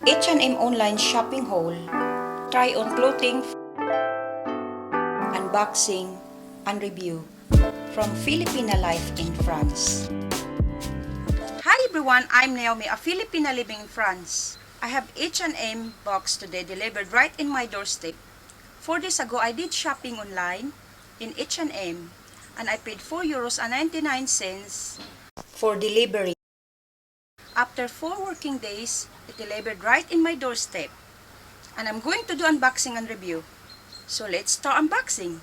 H&M online shopping haul, try on clothing, unboxing, and review from Filipina life in France. Hi everyone, I'm Naomi, a Filipina living in France. I have H&M box today delivered right in my doorstep. 4 days ago, I did shopping online in H&M and I paid €4.99 for delivery. After 4 working days, it delivered right in my doorstep. And I'm going to do unboxing and review. So let's start unboxing.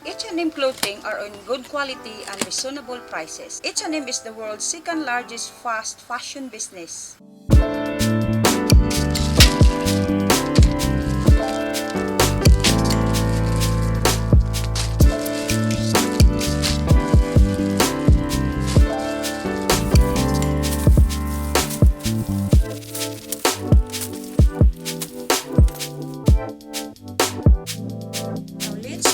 H&M clothing are on good quality and reasonable prices. H&M is the world's second largest fast fashion business.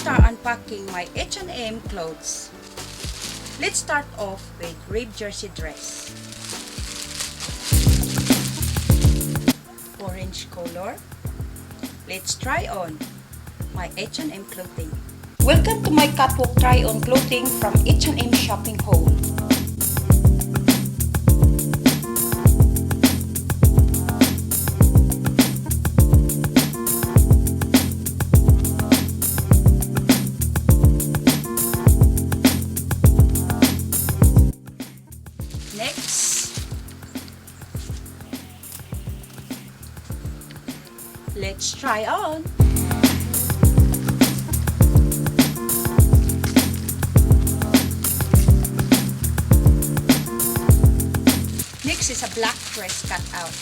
Unpacking my H&M clothes. Let's start off with ribbed jersey dress. Orange color. Let's try on my H&M clothing. Welcome to my catwalk try on clothing from H&M Shopping Haul. Let's try on. Next is a black dress cut out.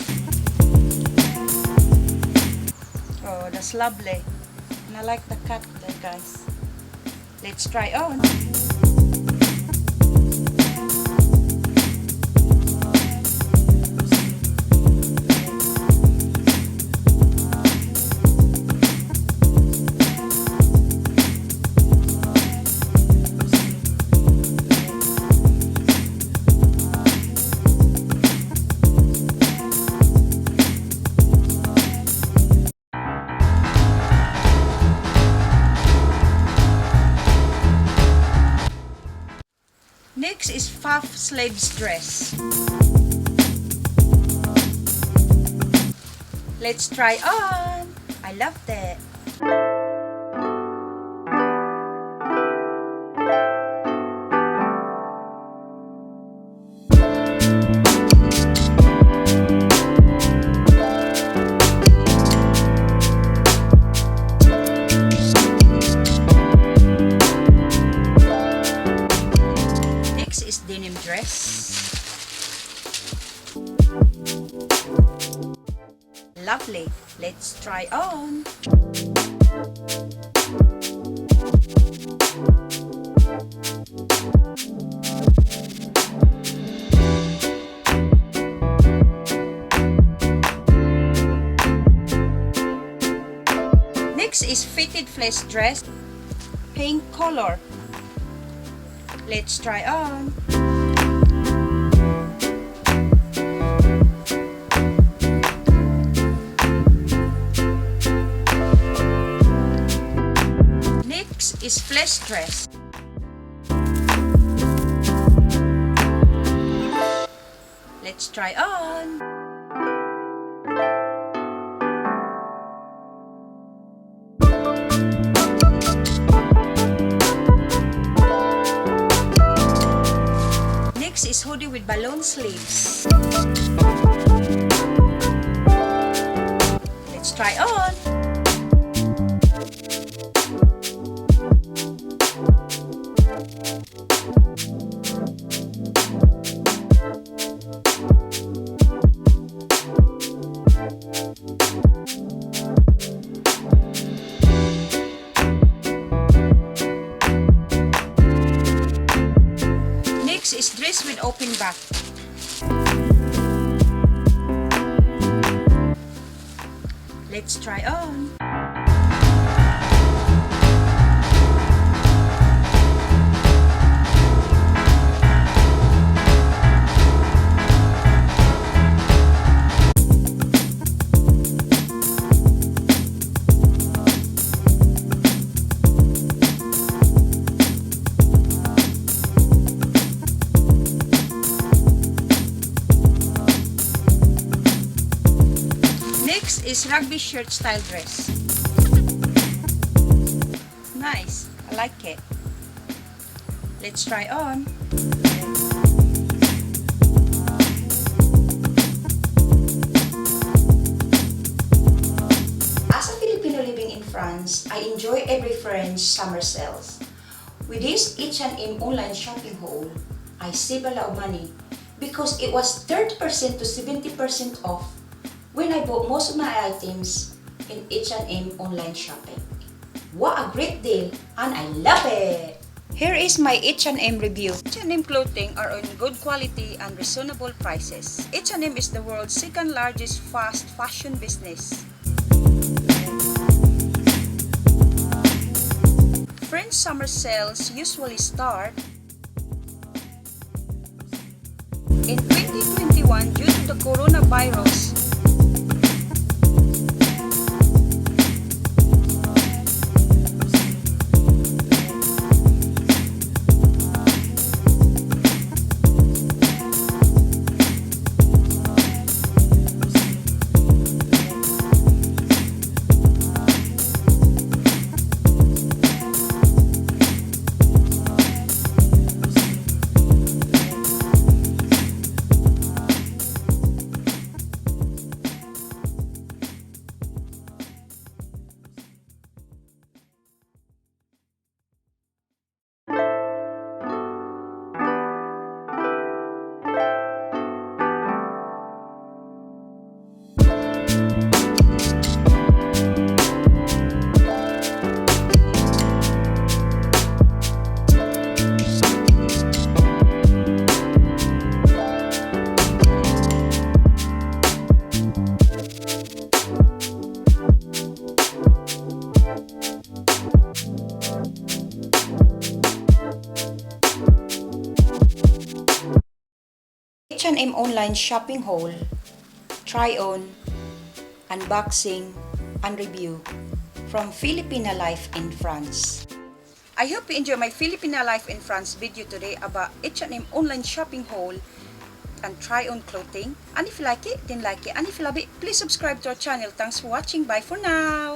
Oh, that's lovely. And I like the cut there, guys. Let's try on. Next is puff sleeves dress. Let's try on. I love that. Denim dress. Lovely. Let's try on. Next is fitted fleece dress, pink color. Let's try on. Next is fleece dress. Let's try on. Next is hoodie with balloon sleeves. Let's try on. Is dress with open back. Let's try on. Next is rugby shirt style dress. Nice, I like it. Let's try on. As a Filipino living in France, I enjoy every French summer sales. With this H&M online shopping haul, I save a lot of money because it was 30% to 70% off when I bought most of my items in H&M online shopping. What a great deal, and I love it! Here is my H&M review. H&M clothing are on good quality and reasonable prices. H&M is the world's second largest fast fashion business. French summer sales usually start in 2021 due to the coronavirus. H&M online shopping haul, try on, unboxing, and review from Filipina life in France. I hope you enjoy my Filipina life in France video today about H&M online shopping haul and try on clothing. And if you like it, then like it. And if you love it, please subscribe to our channel. Thanks for watching. Bye for now.